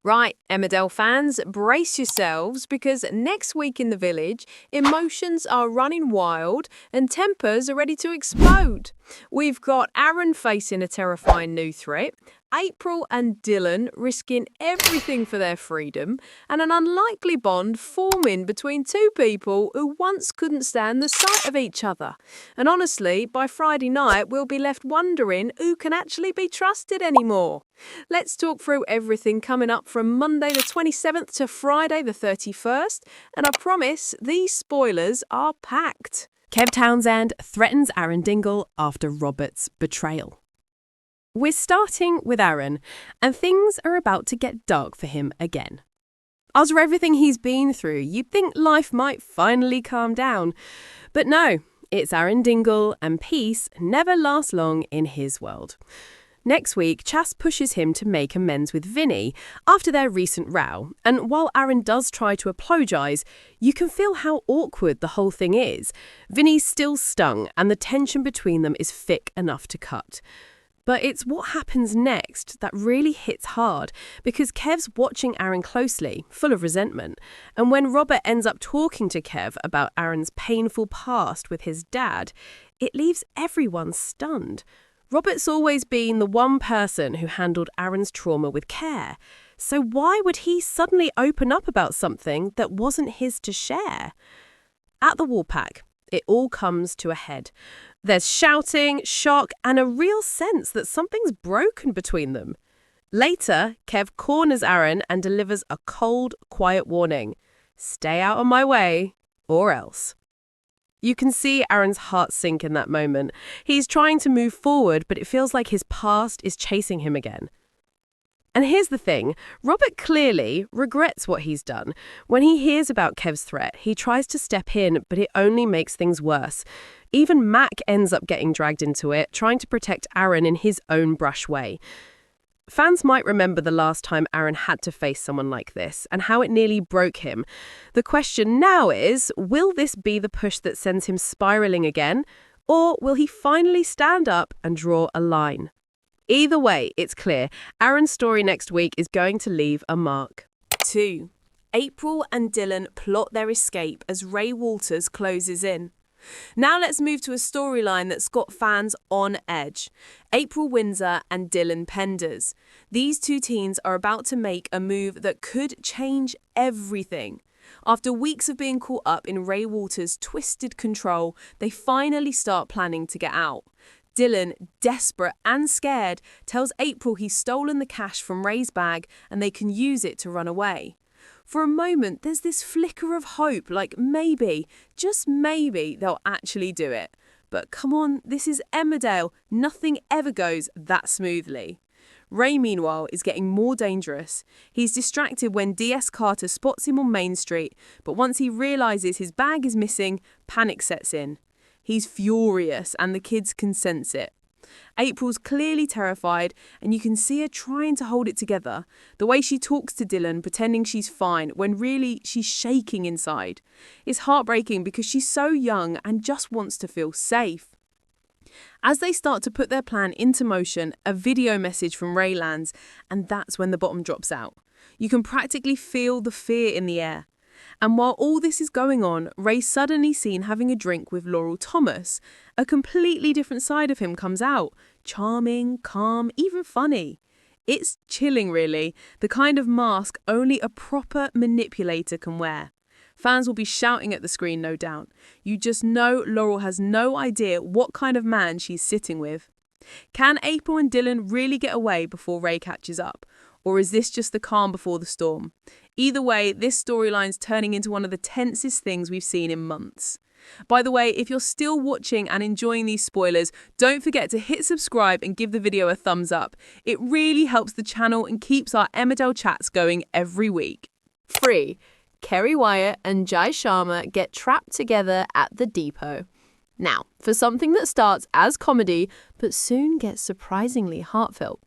Right, Emmerdale fans, brace yourselves because next week in the village, emotions are running wild and tempers are ready to explode. We've got Aaron facing a terrifying new threat, April and Dylan risking everything for their freedom, and an unlikely bond forming between two people who once couldn't stand the sight of each other. And honestly, by Friday night, we'll be left wondering who can actually be trusted anymore. Let's talk through everything coming up from Monday the 27th to Friday the 31st, and I promise these spoilers are packed. Kev Townsend threatens Aaron Dingle after Robert's betrayal. We're starting with Aaron, and things are about to get dark for him again. After everything he's been through, you'd think life might finally calm down. But no, it's Aaron Dingle, and peace never lasts long in his world. Next week, Chas pushes him to make amends with Vinny after their recent row, and while Aaron does try to apologise, you can feel how awkward the whole thing is. Vinny's still stung, and the tension between them is thick enough to cut. But it's what happens next that really hits hard, because Kev's watching Aaron closely, full of resentment, and when Robert ends up talking to Kev about Aaron's painful past with his dad, it leaves everyone stunned. Robert's always been the one person who handled Aaron's trauma with care, so why would he suddenly open up about something that wasn't his to share? At the Woolpack, it all comes to a head. There's shouting, shock, and a real sense that something's broken between them. Later, Kev corners Aaron and delivers a cold, quiet warning. Stay out of my way, or else. You can see Aaron's heart sink in that moment. He's trying to move forward, but it feels like his past is chasing him again. And here's the thing, Robert clearly regrets what he's done. When he hears about Kev's threat, he tries to step in, but it only makes things worse. Even Mack ends up getting dragged into it, trying to protect Aaron in his own brush way. Fans might remember the last time Aaron had to face someone like this, and how it nearly broke him. The question now is, will this be the push that sends him spiralling again, or will he finally stand up and draw a line? Either way, it's clear, Aaron's story next week is going to leave a mark. 2. April and Dylan plot their escape as Ray Walters closes in. Now let's move to a storyline that's got fans on edge. April Windsor and Dylan Penders. These two teens are about to make a move that could change everything. After weeks of being caught up in Ray Walters' twisted control, they finally start planning to get out. Dylan, desperate and scared, tells April he's stolen the cash from Ray's bag and they can use it to run away. For a moment, there's this flicker of hope, like maybe, just maybe, they'll actually do it. But come on, this is Emmerdale. Nothing ever goes that smoothly. Ray, meanwhile, is getting more dangerous. He's distracted when DS Carter spots him on Main Street, but once he realises his bag is missing, panic sets in. He's furious, and the kids can sense it. April's clearly terrified, and you can see her trying to hold it together. The way she talks to Dylan, pretending she's fine, when really she's shaking inside. It's heartbreaking because she's so young and just wants to feel safe. As they start to put their plan into motion, a video message from Ray lands, and that's when the bottom drops out. You can practically feel the fear in the air. And while all this is going on, Ray's suddenly seen having a drink with Laurel Thomas. A completely different side of him comes out. Charming, calm, even funny. It's chilling, really. The kind of mask only a proper manipulator can wear. Fans will be shouting at the screen, no doubt. You just know Laurel has no idea what kind of man she's sitting with. Can April and Dylan really get away before Ray catches up? Or is this just the calm before the storm? Either way, this storyline's turning into one of the tensest things we've seen in months. By the way, if you're still watching and enjoying these spoilers, don't forget to hit subscribe and give the video a thumbs up. It really helps the channel and keeps our Emmerdale chats going every week. 3. Kerry Wyatt and Jai Sharma get trapped together at the depot. Now, for something that starts as comedy, but soon gets surprisingly heartfelt,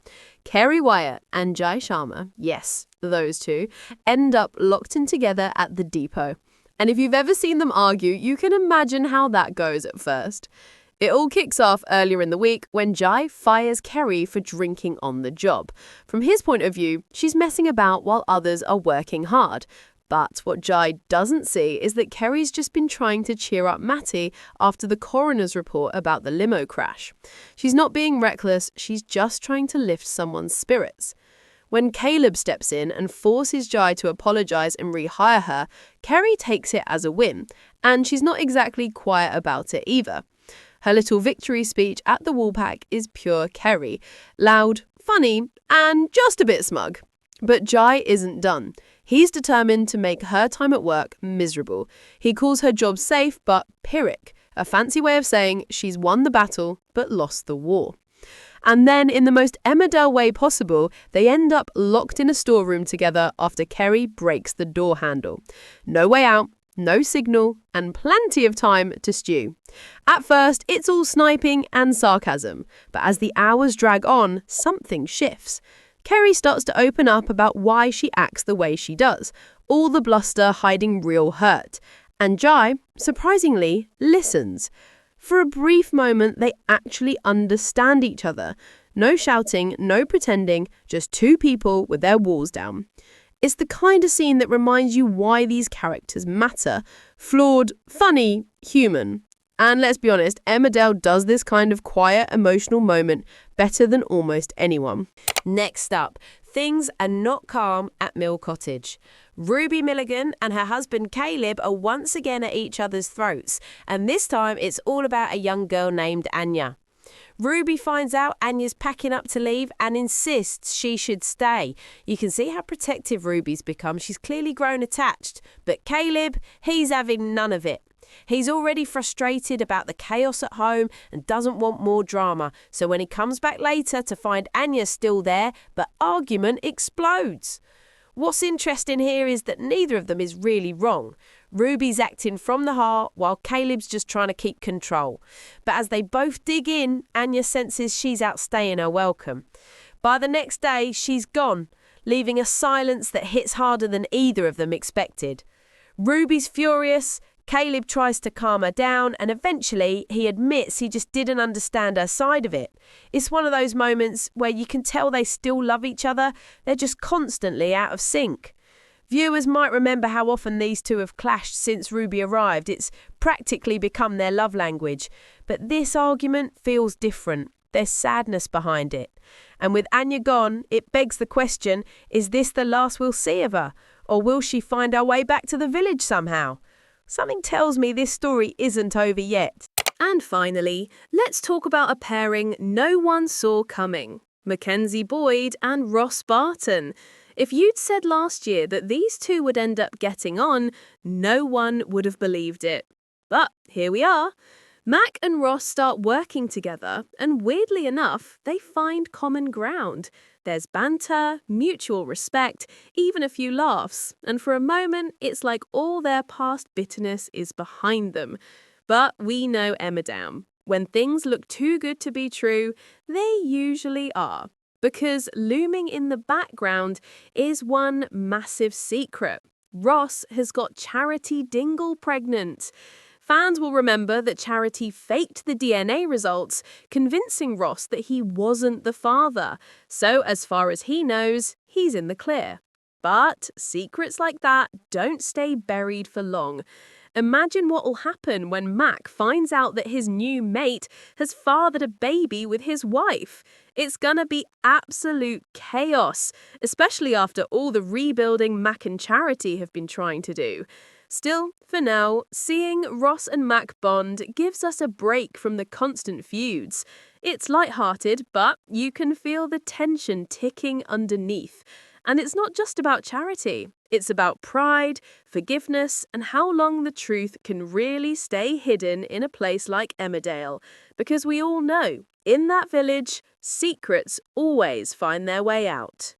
Kerry Wyatt and Jai Sharma, yes, those two, end up locked in together at the depot. And if you've ever seen them argue, you can imagine how that goes at first. It all kicks off earlier in the week when Jai fires Kerry for drinking on the job. From his point of view, she's messing about while others are working hard. But what Jai doesn't see is that Kerry's just been trying to cheer up Matty after the coroner's report about the limo crash. She's not being reckless, she's just trying to lift someone's spirits. When Caleb steps in and forces Jai to apologise and rehire her, Kerry takes it as a win, and she's not exactly quiet about it either. Her little victory speech at the Woolpack is pure Kerry, loud, funny, and just a bit smug. But Jai isn't done. He's determined to make her time at work miserable. He calls her job safe but Pyrrhic, a fancy way of saying she's won the battle but lost the war. And then, in the most Emmerdale way possible, they end up locked in a storeroom together after Kerry breaks the door handle. No way out, no signal, and plenty of time to stew. At first, it's all sniping and sarcasm, but as the hours drag on, something shifts. Kerry starts to open up about why she acts the way she does, all the bluster hiding real hurt. And Jai, surprisingly, listens. For a brief moment, they actually understand each other. No shouting, no pretending, just two people with their walls down. It's the kind of scene that reminds you why these characters matter. Flawed, funny, human. And let's be honest, Emmerdale does this kind of quiet, emotional moment better than almost anyone. Next up, things are not calm at Mill Cottage. Ruby Milligan and her husband Caleb are once again at each other's throats, and this time it's all about a young girl named Anya. Ruby finds out Anya's packing up to leave and insists she should stay. You can see how protective Ruby's become. She's clearly grown attached. But Caleb, he's having none of it. He's already frustrated about the chaos at home and doesn't want more drama. So when he comes back later to find Anya still there, the argument explodes. What's interesting here is that neither of them is really wrong. Ruby's acting from the heart while Caleb's just trying to keep control. But as they both dig in, Anya senses she's outstaying her welcome. By the next day, she's gone, leaving a silence that hits harder than either of them expected. Ruby's furious. Caleb tries to calm her down, and eventually he admits he just didn't understand her side of it. It's one of those moments where you can tell they still love each other, they're just constantly out of sync. Viewers might remember how often these two have clashed since Ruby arrived. It's practically become their love language. But this argument feels different. There's sadness behind it. And with Anya gone, it begs the question, is this the last we'll see of her? Or will she find her way back to the village somehow? Something tells me this story isn't over yet. And finally, let's talk about a pairing no one saw coming. Mackenzie Boyd and Ross Barton. If you'd said last year that these two would end up getting on, no one would have believed it. But here we are. Mack and Ross start working together, and weirdly enough, they find common ground. There's banter, mutual respect, even a few laughs, and for a moment, it's like all their past bitterness is behind them. But we know Emmerdale. When things look too good to be true, they usually are. Because looming in the background is one massive secret. Ross has got Charity Dingle pregnant. Fans will remember that Charity faked the DNA results, convincing Ross that he wasn't the father. So as far as he knows, he's in the clear. But secrets like that don't stay buried for long. Imagine what will happen when Mack finds out that his new mate has fathered a baby with his wife. It's gonna be absolute chaos, especially after all the rebuilding Mack and Charity have been trying to do. Still, for now, seeing Ross and Mack bond gives us a break from the constant feuds. It's light-hearted, but you can feel the tension ticking underneath. And it's not just about Charity. It's about pride, forgiveness, and how long the truth can really stay hidden in a place like Emmerdale. Because we all know, in that village, secrets always find their way out.